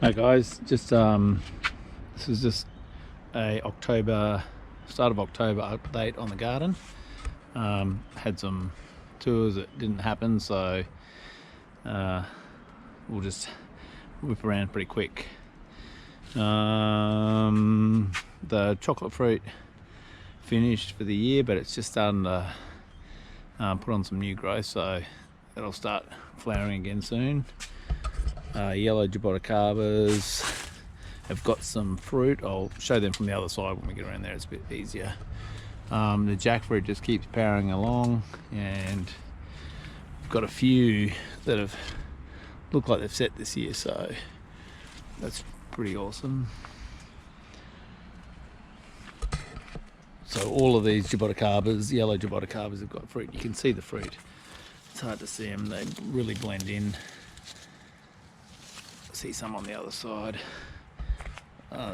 Hey guys, just this is just a start of October update on the garden. Had some tours that didn't happen, so we'll just whip around pretty quick. The chocolate fruit finished for the year, but it's just starting to put on some new growth, so it'll start flowering again soon. Yellow jaboticabas have got some fruit. I'll show them from the other side when we get around there, it's a bit easier. The jackfruit just keeps powering along, and we've got a few that have looked like they've set this year, so that's pretty awesome. So all of these jaboticabas, yellow jaboticabas, have got fruit. You can see the fruit. It's hard to see them, they really blend in. See some on the other side.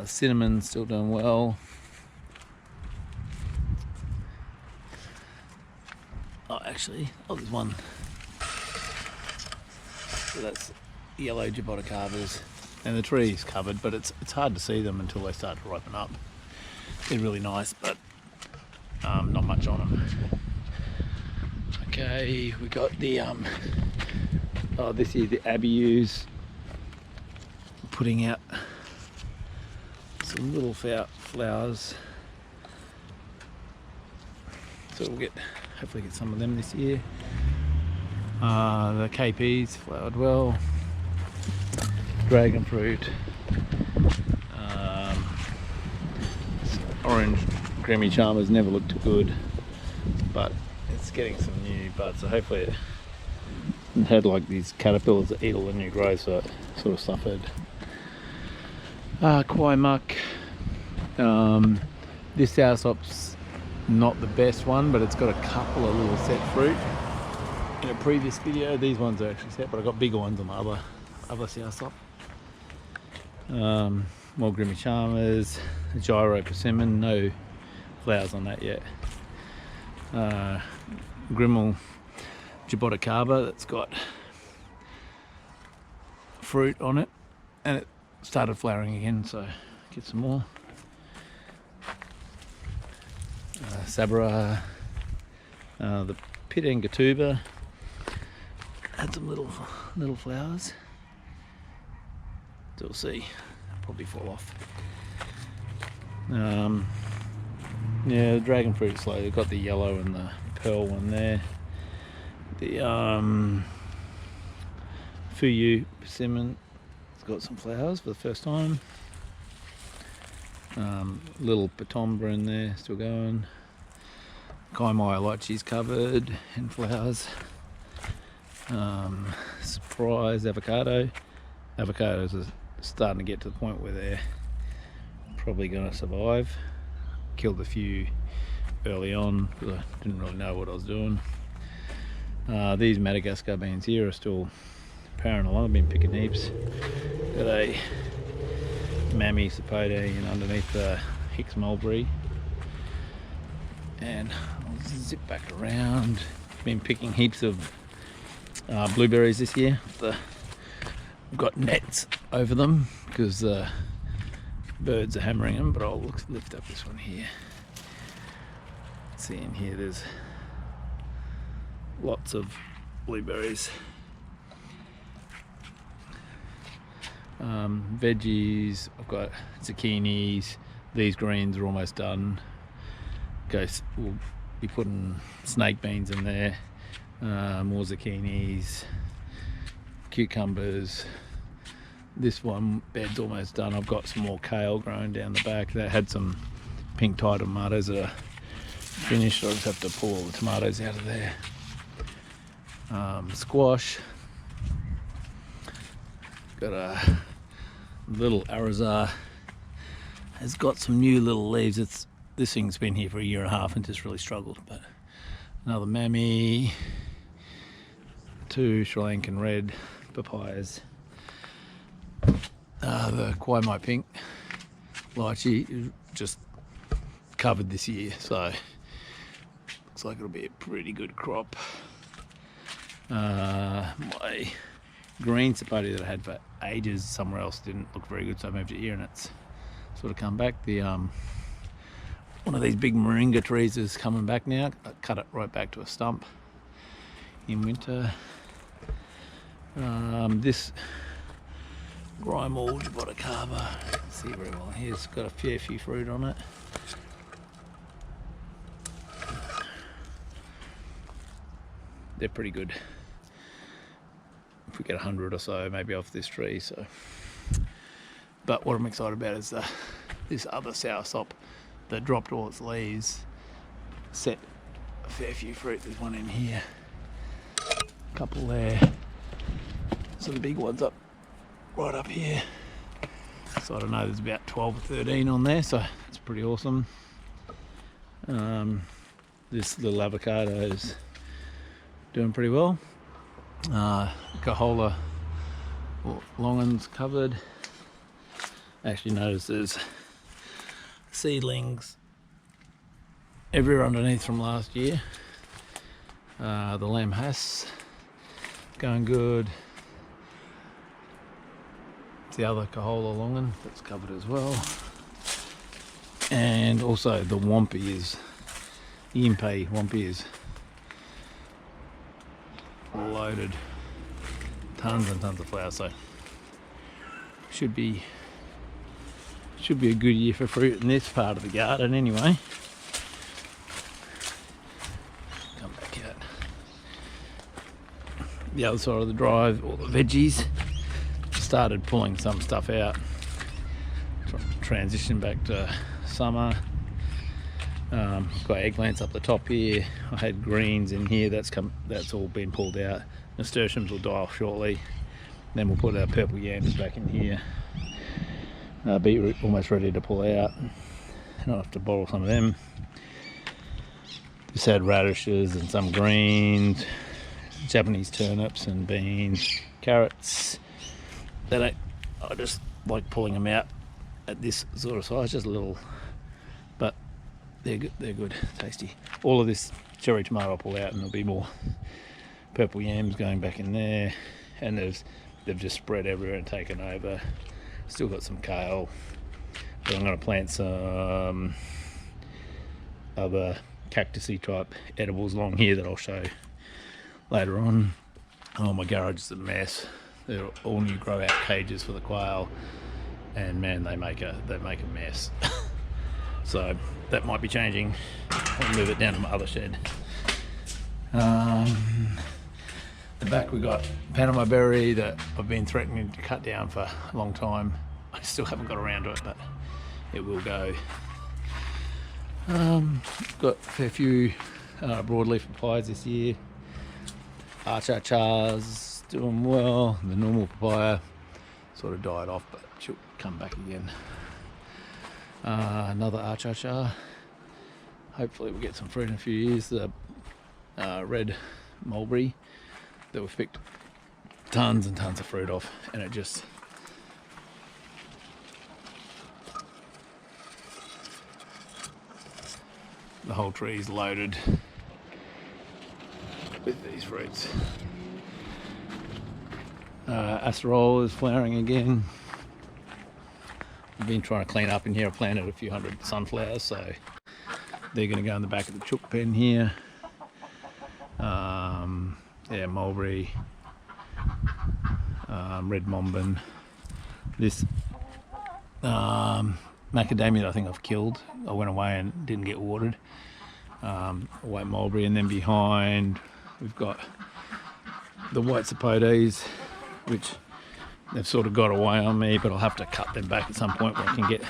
Cinnamon's still doing well. There's one. So that's yellow jaboticabas, and the tree's covered, but it's hard to see them until they start to ripen up. They're really nice, but not much on them. Okay, we got the this year the Abius putting out some little flowers, so we'll hopefully get some of them this year. The KPs flowered well. Dragon fruit, orange creamy charmers never looked good, but it's getting some new buds, so hopefully it had like these caterpillars that eat all the new growth, so it sort of suffered. Kwai muck. This Soursop's not the best one, but it's got a couple of little set fruit. In a previous video, these ones are actually set, but I got bigger ones on the other Soursop. More grimy charmers, gyro persimmon, no flowers on that yet. Grimmel jaboticaba that's got fruit on it, and it started flowering again, so get some more. Sabra, the Pitangatuba had some little flowers. So we'll see, probably fall off. Yeah, the dragon fruit's slow. They've got the yellow and the pearl one there. The Fuyu persimmon, got some flowers for the first time. Little Patombra in there, still going. Kaimai lychee's covered in flowers. Surprise avocado. Avocados are starting to get to the point where they're probably going to survive. Killed a few early on because I didn't really know what I was doing. These Madagascar beans here are still powering along. I've been picking heaps. Got a mammy sapote underneath the Hicks mulberry, and I'll zip back around. Been picking heaps of blueberries this year. I've got nets over them because the birds are hammering them, but I'll lift up this one here. See in here there's lots of blueberries. Veggies, I've got zucchinis. These greens are almost done. We'll be putting snake beans in there. More zucchinis, cucumbers. This one bed's almost done. I've got some more kale growing down the back. That had some pink Thai tomatoes that are finished. I just have to pull all the tomatoes out of there. Squash. Got a little Arizar, has got some new little leaves. This thing's been here for a year and a half and just really struggled. But another mammy, 2 Sri Lankan red papayas. The Kwai Mai pink lychee just covered this year, so looks like it'll be a pretty good crop. My green sapoti that I had for ages somewhere else didn't look very good, so I moved it here and it's sort of come back. The one of these big moringa trees is coming back now. I cut it right back to a stump in winter. This Grimold Avocado, see very well here, it's got a fair few fruit on it. They're pretty good. If we get 100 or so maybe off this tree, so. But what I'm excited about is this other Soursop that dropped all its leaves, set a fair few fruit. There's one in here, a couple there, some big ones up right up here. So I don't know, there's about 12 or 13 on there, so it's pretty awesome. This little avocado is doing pretty well. Cahola longan's covered. I actually noticed there's seedlings everywhere underneath from last year. The lamb has going good. It's the other Cahola longan that's covered as well. And also the Impey Wampy is loaded, tons and tons of flowers, so should be a good year for fruit in this part of the garden anyway. Come back out the other side of the drive, all the veggies. Started pulling some stuff out, transition back to summer. Got eggplants up the top here. I had greens in here, that's all been pulled out. Nasturtiums will die off shortly. Then we'll put our purple yams back in here. Beetroot almost ready to pull out. I'll have to bottle some of them. Just had radishes and some greens, Japanese turnips and beans, carrots. I just like pulling them out at this sort of size, just a little, but they're good, tasty. All of this cherry tomato I'll pull out, and there'll be more purple yams going back in there, and they've just spread everywhere and taken over. Still got some kale, but I'm going to plant some other cactusy type edibles along here that I'll show later on. Oh, my garage is a mess. They're all new grow out cages for the quail, and man, they make a mess. So that might be changing. I'll move it down to my other shed. The back we got Panama berry that I've been threatening to cut down for a long time. I still haven't got around to it, but it will go. Got a fair few broadleaf papayas this year. Achachas doing well. The normal papaya sort of died off, but she'll come back again. Another achacha. Hopefully we'll get some fruit in a few years. The red mulberry that we've picked tons and tons of fruit off, and it just the whole tree is loaded with these fruits. Acerola is flowering again. I've been trying to clean up in here. I planted a few hundred sunflowers, so they're going to go in the back of the chook pen here. Yeah, mulberry, red mombin. This macadamia that I think I've killed. I went away and didn't get watered. White mulberry, and then behind we've got the white sapotes, which they've sort of got away on me, but I'll have to cut them back at some point where I can get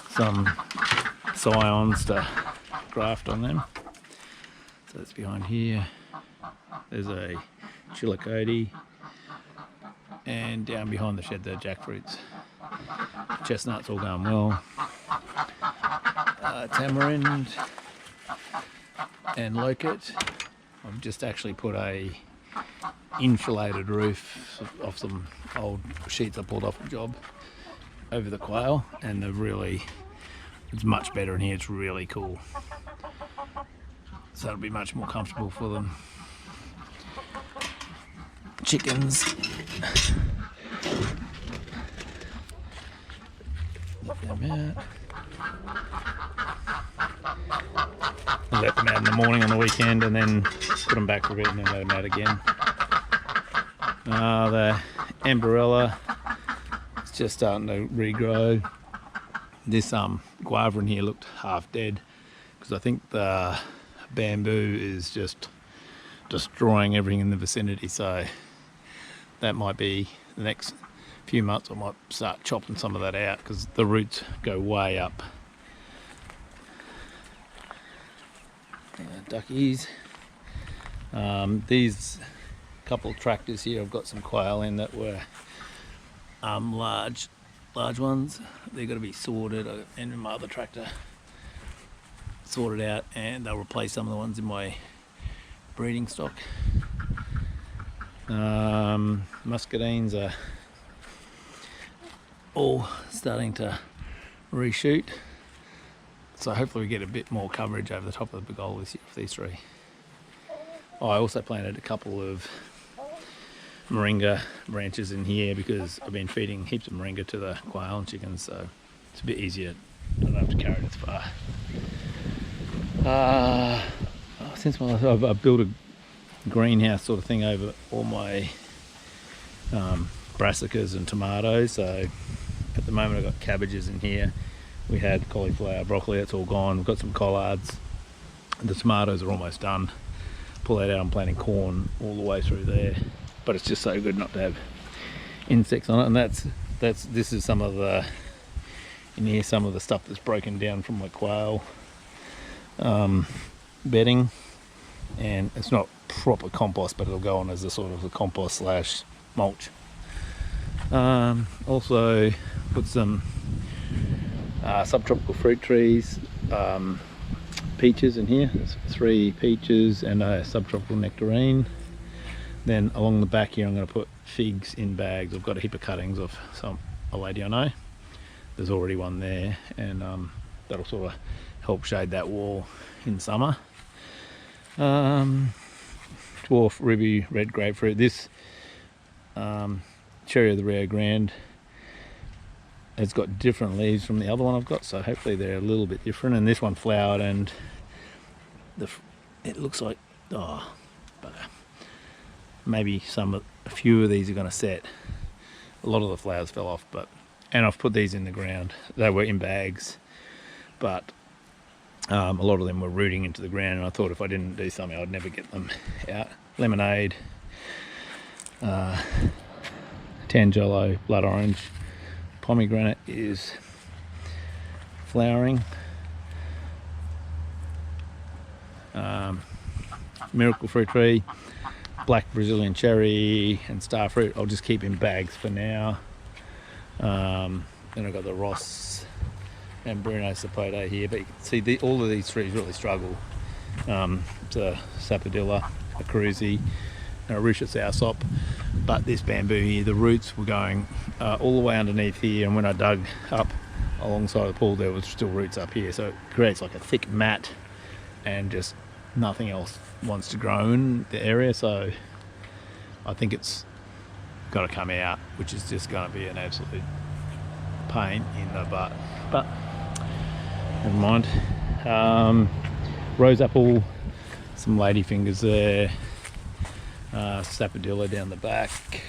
some scions to graft on them. So that's behind here. There's a chilicote, and down behind the shed the jackfruits. Chestnuts all going well. Tamarind and locust. I've just actually put a insulated roof off some old sheets I pulled off a job over the quail, and it's much better in here. It's really cool, so it'll be much more comfortable for them. Chickens Let them out. Let them out in the morning on the weekend and then put them back for a bit and then let them out again. The Umbrella is just starting to regrow. This Guava in here looked half dead because I think the bamboo is just destroying everything in the vicinity, so that might be the next few months I might start chopping some of that out because the roots go way up. Duckies. These couple of tractors here, I've got some quail in that were large ones. They've got to be sorted, and my other tractor sorted out, and they'll replace some of the ones in my breeding stock. Muscadines are all starting to reshoot, so hopefully we get a bit more coverage over the top of the pergola this year for these three. I also planted a couple of moringa branches in here because I've been feeding heaps of moringa to the quail and chickens, so it's a bit easier. I don't have to carry it as far. Since I've built a greenhouse sort of thing over all my brassicas and tomatoes, so at the moment I've got cabbages in here. We had cauliflower, broccoli, that's all gone. We've got some collards. The tomatoes are almost done. Pull that out, I'm planting corn all the way through there, but it's just so good not to have insects on it. And this is some of the in here, some of the stuff that's broken down from my quail bedding, and it's not proper compost, but it'll go on as a sort of a compost slash mulch. Also put some subtropical fruit trees, peaches in here. There's 3 peaches and a subtropical nectarine. Then along the back here I'm going to put figs in bags. I've got a heap of cuttings of a lady I know. There's already one there, and that'll sort of help shade that wall in summer. Dwarf ruby red grapefruit. This cherry of the Rio Grande has got different leaves from the other one I've got, so hopefully they're a little bit different. And this one flowered, and it looks like maybe a few of these are going to set. A lot of the flowers fell off, and I've put these in the ground. They were in bags, but a lot of them were rooting into the ground, and I thought if I didn't do something I'd never get them out. Lemonade, Tangelo, blood orange, pomegranate is flowering. Miracle fruit tree, black Brazilian cherry and star fruit I'll just keep in bags for now. Then I've got the Ross and Bruno Sapote here, but you can see all of these trees really struggle. It's a Sapodilla, a Cruzy, and a Ruche Soursop, but this bamboo here, the roots were going all the way underneath here, and when I dug up alongside the pool there was still roots up here, so it creates like a thick mat and just nothing else wants to grow in the area. So I think it's got to come out, which is just going to be an absolute pain in the butt, but never mind. Rose apple, some ladyfingers there, Sapodilla down the back,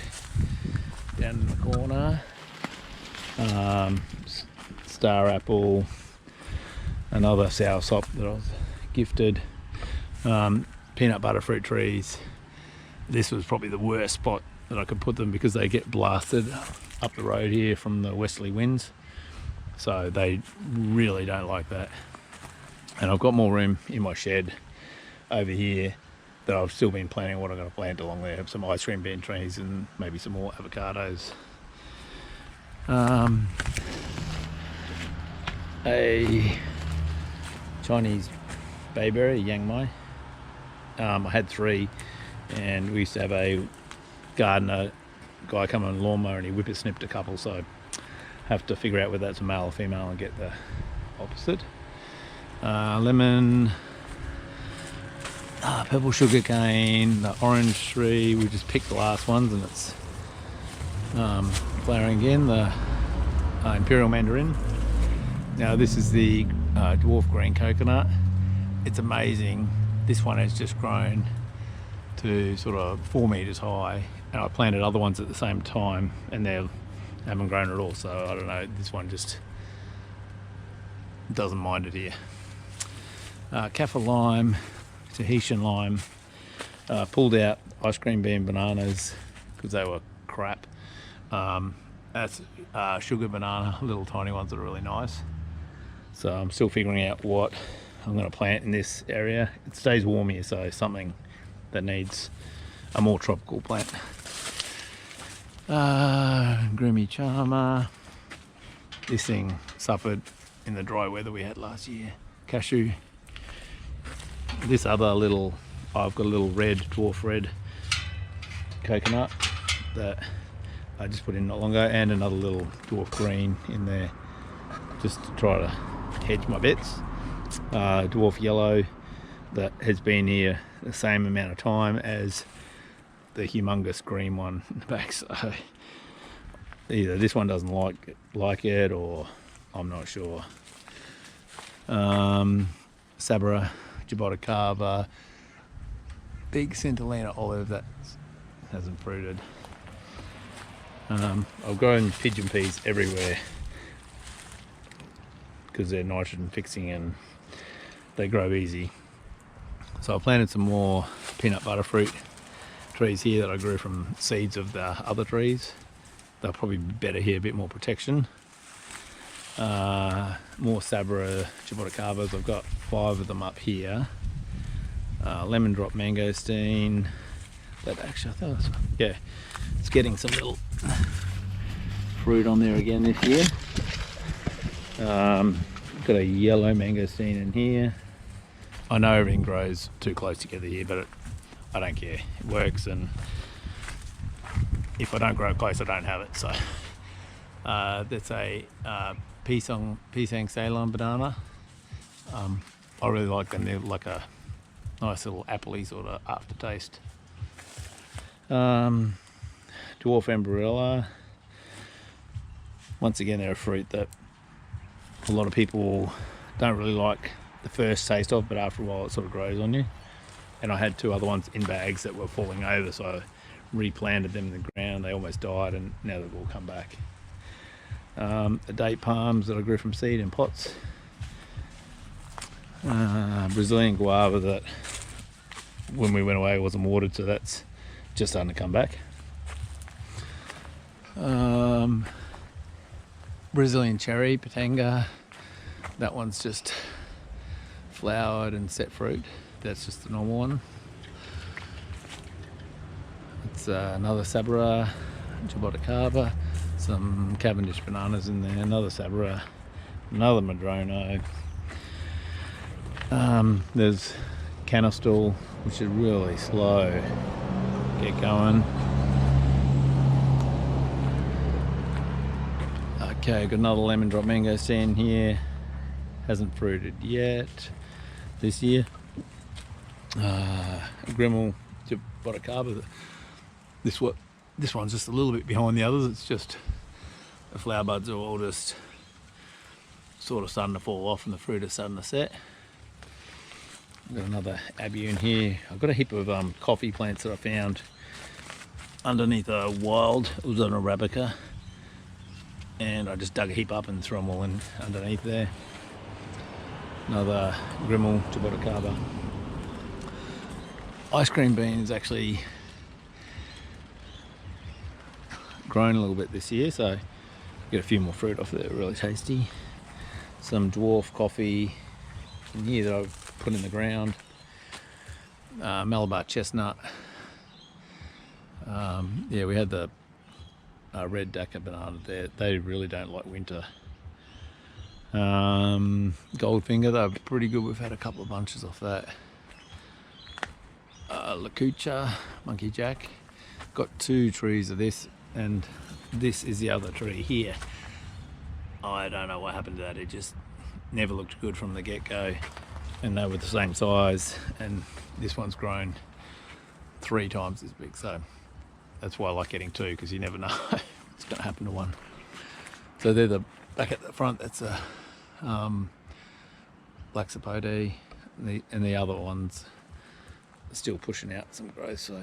down in the corner, star apple, another Soursop that I was gifted, peanut butter fruit trees. This was probably the worst spot that I could put them because they get blasted up the road here from the westerly winds, so they really don't like that. And I've got more room in my shed over here that I've still been planning what I'm going to plant along there. Have some ice cream bean trees and maybe some more avocados. A Chinese bayberry, Yang Mai. I had 3, and we used to have a gardener guy come on a lawnmower and he whipper-snipped a couple, so have to figure out whether that's a male or female and get the opposite. Lemon, purple sugar cane, the orange tree, we just picked the last ones, and it's flowering again, the Imperial Mandarin. Now this is the dwarf green coconut. It's amazing. This one has just grown to sort of 4 meters high, and I planted other ones at the same time and they haven't grown at all, so I don't know, this one just doesn't mind it here. Kaffir lime, Tahitian lime, pulled out ice cream bean bananas because they were crap. That's sugar banana, little tiny ones that are really nice. So I'm still figuring out what I'm going to plant in this area. It stays warm here, so something that needs a more tropical plant. Grimy Charmer. This thing suffered in the dry weather we had last year. Cashew. This other little, I've got a little red, dwarf red coconut that I just put in not long ago, and another little dwarf green in there just to try to hedge my bets. Dwarf yellow that has been here the same amount of time as the humongous green one in the back, so either this one doesn't like it or I'm not sure. Sabra, Avocado, big Centilina olive that hasn't fruited. I've grown pigeon peas everywhere because they're nitrogen fixing and they grow easy. So I planted some more peanut butter fruit trees here that I grew from seeds of the other trees. They'll probably be better here, a bit more protection. More Sabra Avocado. I've got 5 of them up here. Lemon drop mangosteen. That actually, I thought it was, yeah, it's getting some little fruit on there again this year. Got a yellow mangosteen in here. I know everything grows too close together here, but I don't care. It works, and if I don't grow it close, I don't have it. So that's a pisang Ceylon Banana. I really like them. They're like a nice little appley sort of aftertaste. Dwarf Umbrella. Once again, they're a fruit that a lot of people don't really like the first taste of, but after a while it sort of grows on you. And I had 2 other ones in bags that were falling over, so I replanted them in the ground. They almost died, and now they've all come back. The date palms that I grew from seed in pots. Brazilian guava that when we went away wasn't watered, so that's just starting to come back. Brazilian cherry, Patanga. That one's just flowered and set fruit. That's just the normal one. It's another Sabra, Avocado, some Cavendish bananas in there, another Sabra, another Madrono. There's Canistel, which is really slow. Get going. Okay, got another lemon drop mangosteen here. Hasn't fruited yet this year. Grimmel Avocado. This one's just a little bit behind the others. It's just the flower buds are all just sort of starting to fall off and the fruit is starting to set. Got another abune here. I've got a heap of coffee plants that I found underneath a wild. It was an Arabica, and I just dug a heap up and threw them all in underneath there. Another Grimmel Avocado. Ice cream bean is actually grown a little bit this year, so get a few more fruit off there. Really tasty. Some dwarf coffee in here that I've put in the ground. Malabar Chestnut. Yeah, we had the red Dakar banana there. They really don't like winter. Goldfinger, they're pretty good. We've had a couple of bunches off that. Lakucha, Monkey Jack. Got 2 trees of this, and this is the other tree here. I don't know what happened to that. It just never looked good from the get-go, and they were the same size, and this one's grown 3 times as big, so that's why I like getting 2, because you never know. it's going to happen to one. So they're the back at the front. That's a black sapote, and the other ones are still pushing out some growth. So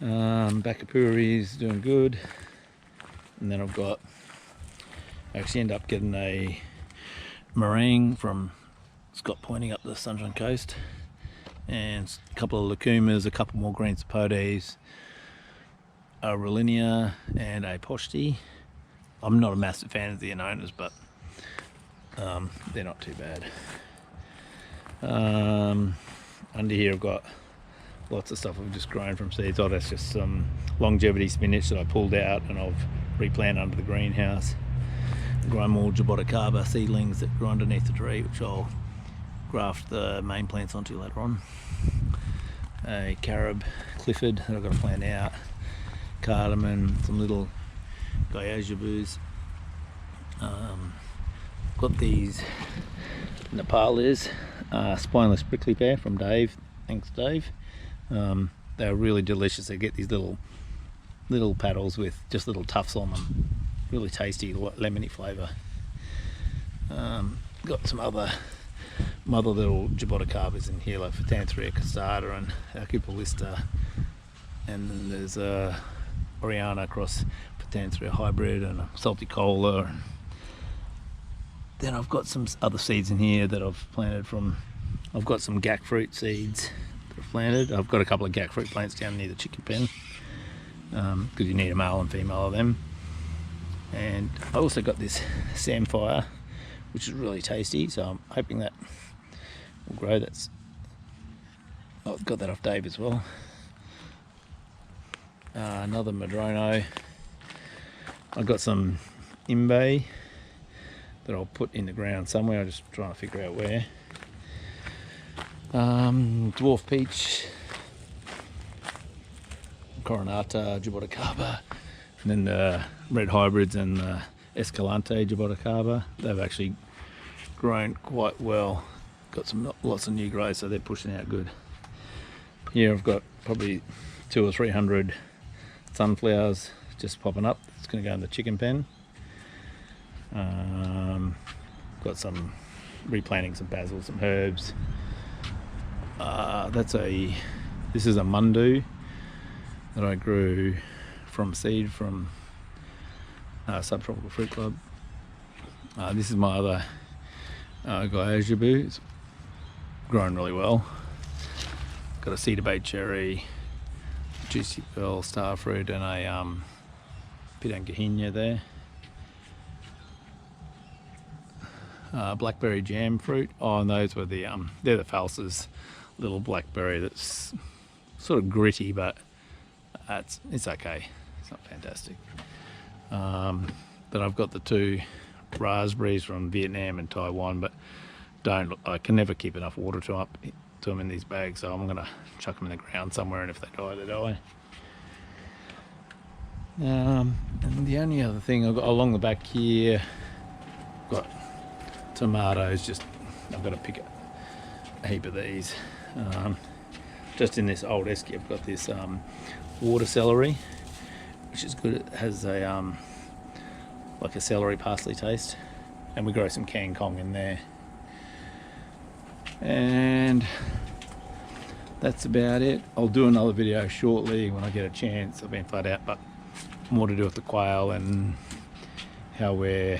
Bakapuri's doing good, and then I've got, I actually end up getting a meringue from Scott Pointing up the Sunshine Coast, and a couple of lacumas, a couple more green sapotes, a Rollinia and a Poshti. I'm not a massive fan of the Anonas, but they're not too bad. Under here I've got lots of stuff I've just grown from seeds. Oh, that's just some longevity spinach that I pulled out and I've replanted under the greenhouse. Grown more Jaboticaba seedlings that grow underneath the tree, which I'll graft the main plants onto later on. A carob Clifford that I've got to plant out. Cardamom, some little Guajabus. Got these Nepalis, spineless prickly pear from Dave. Thanks, Dave. They're really delicious. They get these little paddles with just little tufts on them. Really tasty, lemony flavour. Got some other little Jaboticabas in here, like Phytanthria castata and Acupolista, and then there's a Oriana cross Phytanthria hybrid and a salty cola. Then I've got some other seeds in here that I've planted from. I've got some gack fruit seeds that I've planted. I've got a couple of gack fruit plants down near the chicken pen, because you need a male and female of them. And I also got this samphire, which is really tasty, so I'm hoping that will grow. I've got that off Dave as well. Another Madrono. I've got some Imbe that I'll put in the ground somewhere. I'm just trying to figure out where. Dwarf peach, Coronata, Jaboticaba, and then the red hybrids and the Escalante Jaboticaba. They've actually grown quite well. Got some lots of new growth, so they're pushing out good. Here I've got probably 200 or 300 sunflowers just popping up. It's going to go in the chicken pen. Got some replanting some basil, some herbs. This is a mundu that I grew from seed from Subtropical Fruit Club. This is my other Guajabu. It's grown really well. Got a cedar bay cherry, juicy pearl, starfruit, and a pitangahina there. Blackberry jam fruit. Oh, and those were they're the Falsa's little blackberry that's sort of gritty, but it's okay. It's not fantastic. But I've got the two raspberries from Vietnam and Taiwan, but I can never keep enough water to them in these bags, so I'm gonna chuck them in the ground somewhere, and if they die, they die. And the only other thing I've got along the back here, I've got tomatoes. I've got to pick a heap of these. Just in this old esky, I've got this water celery, which is good. It has a like a celery parsley taste, and we grow some kangkong in there. And that's about it. I'll do another video shortly when I get a chance. I've been flat out, but more to do with the quail and how we're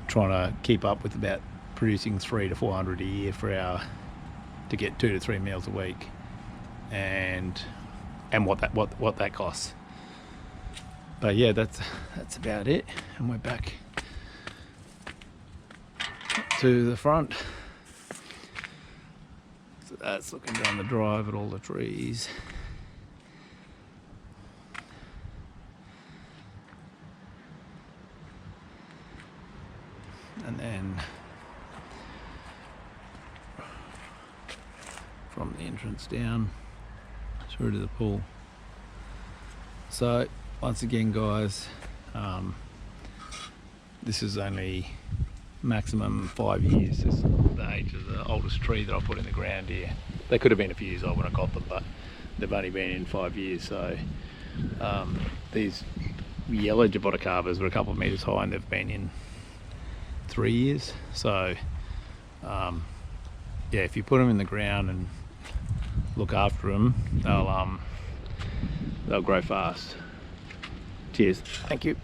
trying to keep up with about producing 300 to 400 a year to get 2 to 3 meals a week, and what that costs. But yeah, that's about it, and we're back to the front. So that's looking down the drive at all the trees. And then from the entrance down through to the pool. So once again, guys, this is only maximum 5 years. This is the age of the oldest tree that I put in the ground here. They could have been a few years old when I got them, but they've only been in 5 years, so These yellow jaboticabas were a couple of metres high and they've been in 3 years. So yeah, if you put them in the ground and look after them, they'll grow fast. Cheers. Thank you.